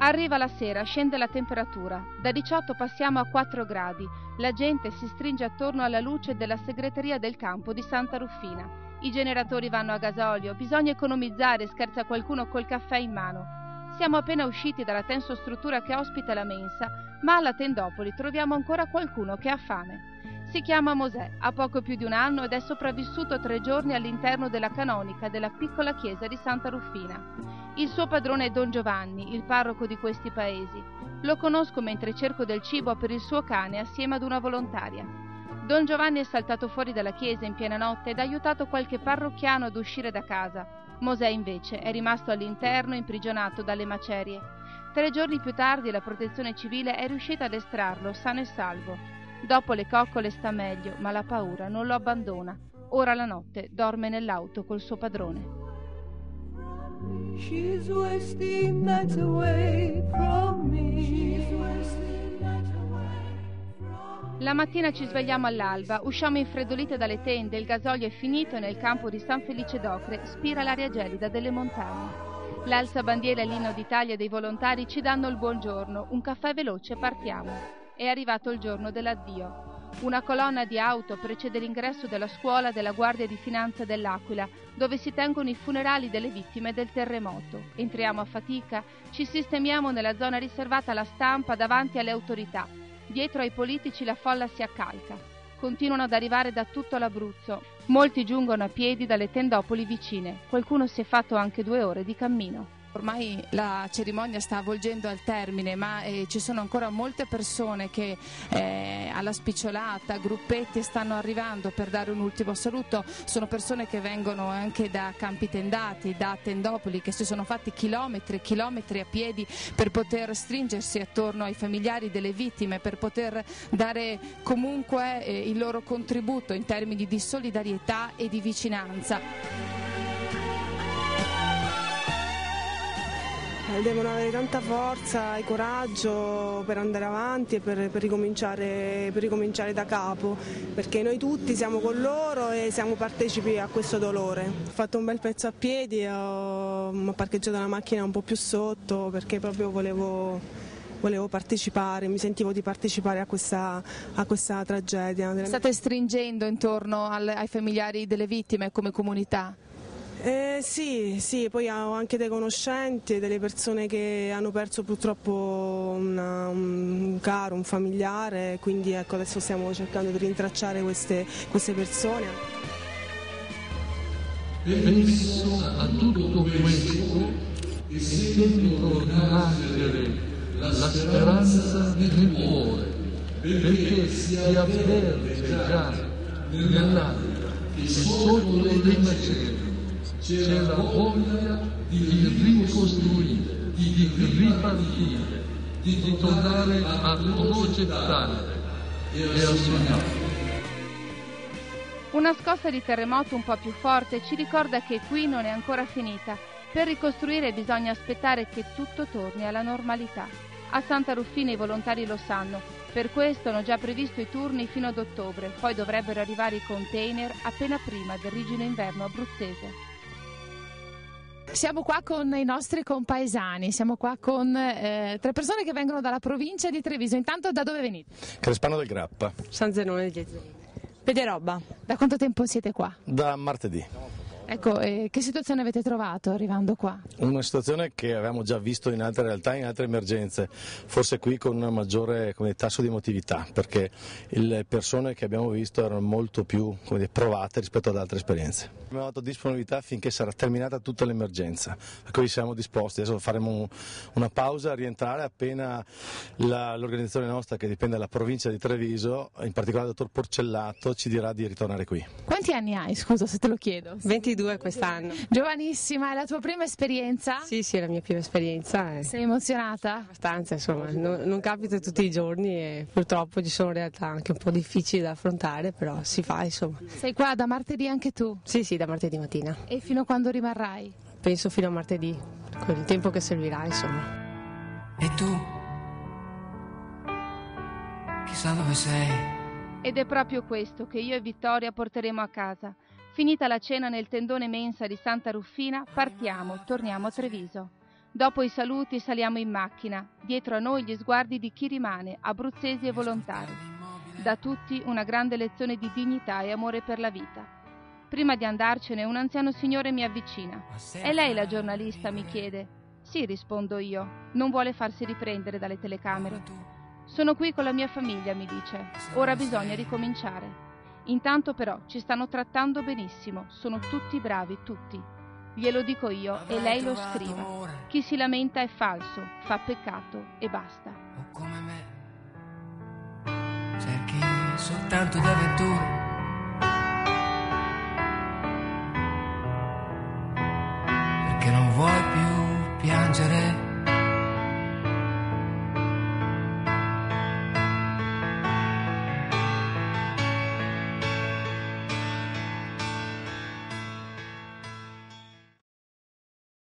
Arriva la sera, scende la temperatura. Da 18 passiamo a 4 gradi. La gente si stringe attorno alla luce della segreteria del campo di Santa Rufina. I generatori vanno a gasolio, bisogna economizzare, scherza qualcuno col caffè in mano. Siamo appena usciti dalla tensostruttura che ospita la mensa, ma alla Tendopoli troviamo ancora qualcuno che ha fame. Si chiama Mosè, ha poco più di un anno ed è sopravvissuto 3 giorni all'interno della canonica della piccola chiesa di Santa Rufina. Il suo padrone è Don Giovanni, il parroco di questi paesi. Lo conosco mentre cerco del cibo per il suo cane assieme ad una volontaria. Don Giovanni è saltato fuori dalla chiesa in piena notte ed ha aiutato qualche parrocchiano ad uscire da casa. Mosè invece è rimasto all'interno imprigionato dalle macerie. 3 giorni più tardi la protezione civile è riuscita ad estrarlo sano e salvo. Dopo le coccole sta meglio, ma la paura non lo abbandona. Ora la notte dorme nell'auto col suo padrone. She's wasting nights away from me. La mattina ci svegliamo all'alba, usciamo infreddolite dalle tende, il gasolio è finito e nel campo di San Felice d'Ocre spira l'aria gelida delle montagne. L'alzabandiera e l'inno d'Italia dei volontari ci danno il buongiorno, un caffè veloce e partiamo. È arrivato il giorno dell'addio. Una colonna di auto precede l'ingresso della scuola della Guardia di Finanza dell'Aquila, dove si tengono i funerali delle vittime del terremoto. Entriamo a fatica, ci sistemiamo nella zona riservata alla stampa davanti alle autorità. Dietro ai politici la folla si accalca. Continuano ad arrivare da tutto l'Abruzzo. Molti giungono a piedi dalle tendopoli vicine. Qualcuno si è fatto anche 2 ore di cammino. Ormai la cerimonia sta avvolgendo al termine, ma ci sono ancora molte persone che alla spicciolata, gruppetti stanno arrivando per dare un ultimo saluto. Sono persone che vengono anche da Campi Tendati, da Tendopoli, che si sono fatti chilometri e chilometri a piedi per poter stringersi attorno ai familiari delle vittime, per poter dare comunque il loro contributo in termini di solidarietà e di vicinanza. Devono avere tanta forza e coraggio per andare avanti e per ricominciare da capo, perché noi tutti siamo con loro e siamo partecipi a questo dolore. Ho fatto un bel pezzo a piedi, ho parcheggiato la macchina un po' più sotto perché proprio volevo partecipare, mi sentivo di partecipare a questa tragedia. State stringendo intorno ai familiari delle vittime come comunità? Sì, poi ho anche dei conoscenti, delle persone che hanno perso purtroppo un caro, un familiare, quindi ecco, adesso stiamo cercando di rintracciare queste persone. Penso a tutto questo e sento rinascere la speranza nel cuore, perché si avverte già nell'aria che sotto le macerie c'è la voglia di ricostruire, di ripartire, di tornare a progettare e a sognare. Una scossa di terremoto un po' più forte ci ricorda che qui non è ancora finita. Per ricostruire bisogna aspettare che tutto torni alla normalità. A Santa Rufina i volontari lo sanno, per questo hanno già previsto i turni fino ad ottobre, poi dovrebbero arrivare i container appena prima del rigido inverno abruzzese. Siamo qua con i nostri compaesani, siamo qua con 3 persone che vengono dalla provincia di Treviso. Intanto da dove venite? Crespano del Grappa. San Zenone di Gezzini. Pederobba. Da quanto tempo siete qua? Da martedì. Ecco, che situazione avete trovato arrivando qua? Una situazione che avevamo già visto in altre realtà, in altre emergenze, forse qui con una maggiore tasso di emotività, perché le persone che abbiamo visto erano molto più provate rispetto ad altre esperienze. Abbiamo dato disponibilità finché sarà terminata tutta l'emergenza, a cui siamo disposti. Adesso faremo una pausa, rientrare appena l'organizzazione nostra, che dipende dalla provincia di Treviso, in particolare il dottor Porcellato, ci dirà di ritornare qui. Quanti anni hai, scusa se te lo chiedo? 22 quest'anno. Giovanissima, è la tua prima esperienza? Sì, è la mia prima esperienza. Sei emozionata? Abbastanza, insomma, non capita tutti i giorni e purtroppo ci sono realtà anche un po' difficili da affrontare, però si fa, insomma. Sei qua da martedì anche tu? Sì, da martedì mattina. E fino a quando rimarrai? Penso fino a martedì, con il tempo che servirà, insomma. E tu? Chissà dove sei? Ed è proprio questo che io e Vittoria porteremo a casa. Finita la cena nel tendone mensa di Santa Rufina, partiamo, torniamo a Treviso. Dopo i saluti saliamo in macchina, dietro a noi gli sguardi di chi rimane, abruzzesi e volontari. Da tutti una grande lezione di dignità e amore per la vita. Prima di andarcene un anziano signore mi avvicina. «È lei la giornalista?» mi chiede. «Sì», rispondo io. Non vuole farsi riprendere dalle telecamere. «Sono qui con la mia famiglia», mi dice. «Ora bisogna ricominciare». Intanto però ci stanno trattando benissimo, sono tutti bravi, tutti. Glielo dico io e lei lo scriva. Chi si lamenta è falso, fa peccato e basta. O come me, cerchi soltanto di avventure, perché non vuoi più piangere.